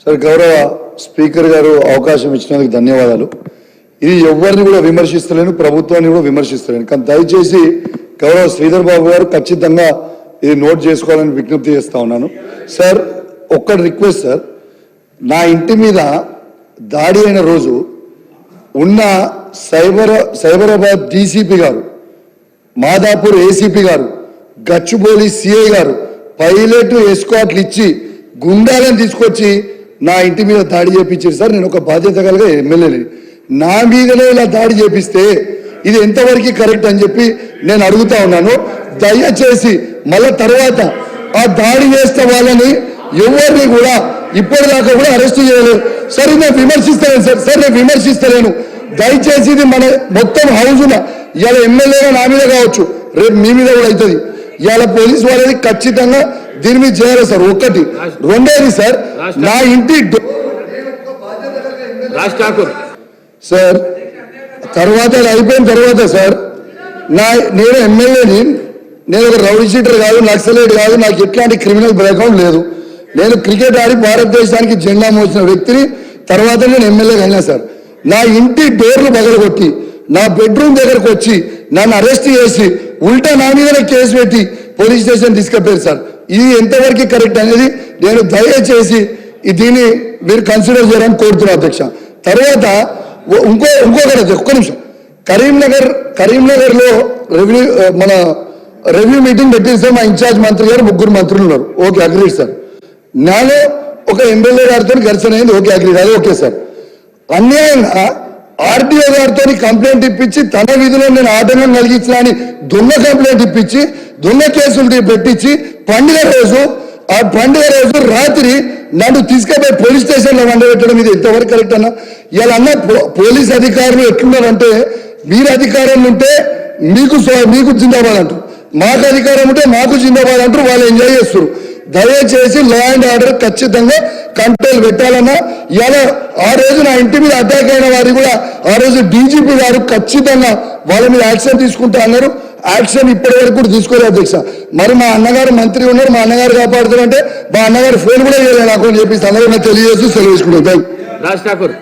Sir, గౌరవ speaker గారు అవకాశం ఇచ్చినందుకు ధన్యవాదాలు. ఇది ఎవరిని కూడా విమర్శిస్తలేను, ప్రభుత్వాన్ని కూడా విమర్శిస్తలేను. కానీ దయచేసి గౌరవ శ్రీధర్ బాబు గారు ఖచ్చితంగా ఇది నోట్ చేసుకోవాలని విజ్ఞప్తి చేస్తా ఉన్నాను. సార్, ఒక్కటి రిక్వెస్ట్ సార్, నా ఇంటి మీద దాడి అయిన రోజు ఉన్న సైబరాబాద్ డీసీపీ గారు, మాదాపూర్ ఏసీపీ గారు, గచ్చిబౌలి సిఐ గారు పైలట్ ఎస్కాట్లు ఇచ్చి గుండాలను తీసుకొచ్చి నా ఇంటి మీద దాడి చేపించారు సార్. నేను ఒక బాధ్యత కలిగే ఎమ్మెల్యేని, నా మీదనే ఇలా దాడి చేపిస్తే ఇది ఎంతవరకు కరెక్ట్ అని చెప్పి నేను అడుగుతా ఉన్నాను. దయచేసి మళ్ళా తర్వాత ఆ దాడి చేస్తే వాళ్ళని ఎవరిని కూడా ఇప్పటిదాకా కూడా అరెస్ట్ చేయలేదు సార్. నేను విమర్శిస్తలేను సార్, నేను విమర్శిస్తలేను. దయచేసి ఇది మన మొత్తం హౌజున ఇవాళ ఎమ్మెల్యేగా నా మీద కావచ్చు, రేపు మీ మీద కూడా అవుతుంది. ఇవాళ పోలీసు వాళ్ళది ఖచ్చితంగా దీని మీద చేయాలి సార్. ఒకటి. రెండేది సార్, నా ఇంటి సార్ తర్వాత అయిపోయిన తర్వాత సార్, నేను ఎమ్మెల్యేని, నేను ఒక రౌడీ షీటర్ కాదు, నక్సలైట్ కాదు, నాకు ఎట్లాంటి క్రిమినల్ బ్యాక్గ్రౌండ్ లేదు. నేను క్రికెట్ ఆడి భారతదేశానికి జెండా మోసిన వ్యక్తిని. తర్వాత నేను ఎమ్మెల్యేగా అయినా సార్. నా ఇంటి డోర్లు పగలగొట్టి నా బెడ్రూమ్ దగ్గరకు వచ్చి నన్ను అరెస్ట్ చేసి ఉల్టా నా మీదనే కేసు పెట్టి పోలీస్ స్టేషన్ తీసుకెళ్ళారు సార్. ఇది ఎంతవరకు కరెక్ట్ అనేది నేను దయచేసి దీన్ని మీరు కన్సిడర్ చేయాలని కోరుతున్నాను అధ్యక్ష. తర్వాత ఇంకొకటి ఒక్క నిమిషం, కరీంనగర్లో మన రెవెన్యూ మీటింగ్ పెట్టింది సార్. మా ఇన్ఛార్జ్ మంత్రి గారు, 3 మంత్రులు ఉన్నారు. Okay, agreed sir. నాలో ఒక ఎమ్మెల్యే గారితో ఘర్షణ అయింది. ఓకే, అగ్రీడ్, అది ఓకే సార్. అన్యాయంగా ఆర్టీఓ గారితో కంప్లైంట్ ఇప్పించి తన విధిలో నేను ఆటంకం కలిగించిన అని దొంగ కంప్లైంట్ ఇప్పించి దొంగ కేసులు పెట్టించి పండుగ రోజు రాత్రి నన్ను తీసుకుపోయి పోలీస్ స్టేషన్లో వండబెట్టడం ఇది ఎంతవరకు కరెక్ట్ అన్న? ఇలా అన్న పోలీస్ అధికారులు ఎట్లున్నారంటే, మీరు అధికారం ఉంటే మీకు జిందాబాద్ అంటారు, మాకు అధికారం ఉంటే మాకు జిందాబాద్ అంటారు. వాళ్ళు ఎంజాయ్ చేస్తారు. దయచేసి లా అండ్ ఆర్డర్ ఖచ్చితంగా కంట్రోల్ పెట్టాలన్నా. ఇలా ఆ రోజు నా ఇంటి మీద అటాక్ అయిన వారి కూడా ఆ రోజు డీజీపీ గారు ఖచ్చితంగా వాళ్ళ మీద యాక్షన్ తీసుకుంటా అన్నారు. యాక్షన్ ఇప్పటి వరకు కూడా తీసుకోలేదు అధ్యక్ష. మరి మా అన్నగారు మంత్రి ఉన్నారు, మా అన్నగారు కాపాడుతారంటే మా అన్నగారు ఫోన్ కూడా చేయలేదు నాకు అని చెప్పి అందరూ తెలియజేసి సెలవు తీసుకుంటాను. రాజ్ ఠాకూర్.